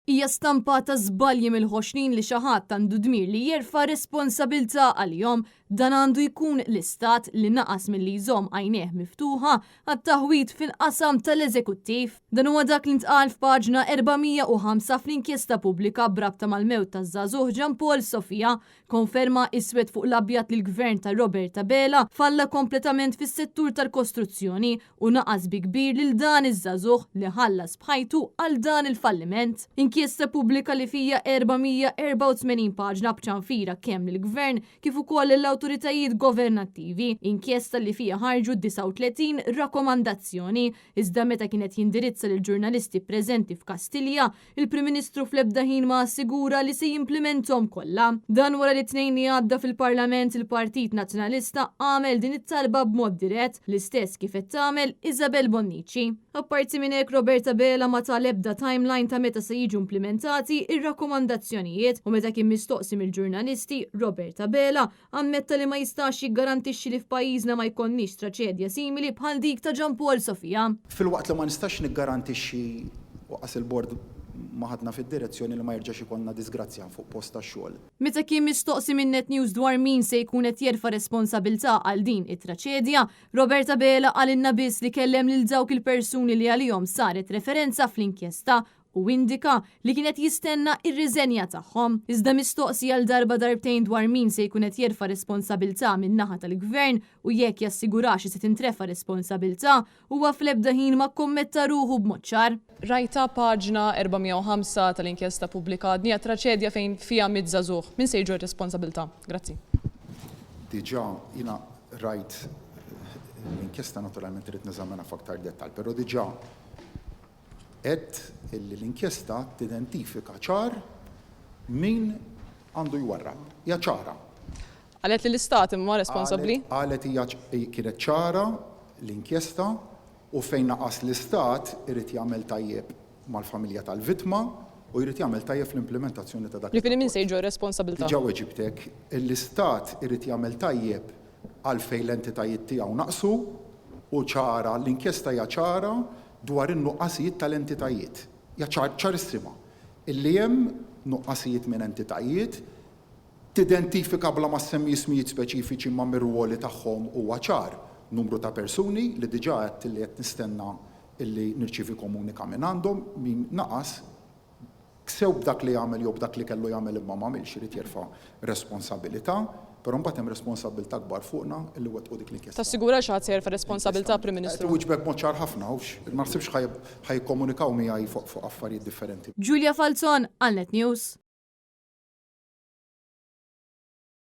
hija stampa ta' żbalji mill-ħoxnin li xi ħadd għandu dmir li jerfa' responsabilità għalihom dan għandu jkun l-istat li naqas milli jżomm għajnejh miftuħa għat-taħwit fil-qasam tal-eżekuttiv. Dan huwa dak li ntqal f'paġna 405 fl-inkjesta pubblika brabta mal-mewt taż-żagħżugħ Jean Paul Sofia konferma iswed fuq l-abjad li l-gvern ta' Roberta Bela falla kompletament fis-settur tal-kostruzzjoni u naqas bi kbir lil dan iż-żagħżugħ li ħallas bħajtu għal dan il-falliment. Inkjesta pubblika li fija 484 paġna b'ċanfira kemm lill-gvern kif ukoll l-awtoritajiet governattivi, inkjesta li fija ħarġu 39 rakkomandazzjoni, iżda meta kienet jindirizza lil ġurnalisti preżenti f'Kastilja, il-Prim Ministru fl-ebda ħin ma assigura li se jimplementhom kollha. Dan wara li tnejn li għadda fil-Parlament il-Partit Nazzjonalista għamel din it-talba b'mod dirett l-istess kif qed tagħmel Isabel Bonnici. Apparti minn hekk Roberta Bela ma tal-ebda timeline ta' meta se jiġu implementati ir-rakkomandazzjonijiet u meta kien mistoqsi mill-ġurnalisti Roberta Bela ammetta li ma jistax jiggarantixxi li f'pajjiżna ma jkollniex traċedja simili bħal dik ta' Jean Paul Sofia. Fil-waqt li ma nistax niggarantixxi waqas il-bord ma ħadna fid-direzzjoni li ma jerġax ikollna disgrazzja fuq post tax-xogħol. Meta kien mistoqsi minn Net News dwar min se jkun qed jerfa' responsabilità għal din it-traċedja, Roberta Bela qalilna biss li kellem lil dawk il-persuni li għalihom saret referenza fl-inkjesta u indika li kienet jistenna ir-riżenja tagħhom. Iżda mistoqsi għal darba darbtejn dwar min se jkun qed jerfa' responsabilità min-naħa tal-gvern u jekk jassigurax se tintrefa' responsabilità huwa fl-ebda ħin ma kommetta ruħu b'mod ċar. Rajta paġna 405 tal-inkjesta pubblika dnija traċedja fejn fija żagħżugħ. Min se jiġu responsabilità? Grazzi. Diġà jiena rajt l-inkjesta naturalment irid niżammena f'aktar dettall, però diġà qed l-inkjesta tidentifika ċar min għandu jwarrab. Hija ċara. Qalet li l-istat imma responsabbli? Qalet hija kienet ċara l-inkjesta u fejn naqas l-istat irid jagħmel tajjeb mal-familja tal-vittma u jrid jagħmel tajjeb fl-implementazzjoni ta' dak. Ġifieri min se jiġu responsabilità? Ġew eġibtek, l-istat irid jagħmel tajjeb għal fejn l-entitajiet tiegħu naqsu u ċara l-inkjesta hija ċara dwar in-nuqqasijiet tal-entitajiet. Ja ċarissima. Illi hemm nuqqasijiet minn entitajiet tidentifika bla ma semmi ismijiet speċifiċi ma' mir-ruoli tagħhom huwa ċar. Numru ta' persuni li diġà qed li qed nistenna illi nirċievi komunika minn għandhom min naqas ksew b'dak li jagħmel jew b'dak li kellu jagħmel imma m'għamilx irid jerfa' responsabilità. Però mbagħad hemm responsabilità kbar fuqna illi wettqu dik l-inkjesta. Tassigura xi ħadd se jerfa' responsabilità Prim Ministru? Wiġbek mod ċar ħafna ma nsibx ħajkomunikaw miegħi fuq affarijiet differenti. Julia Falzon għal Net News.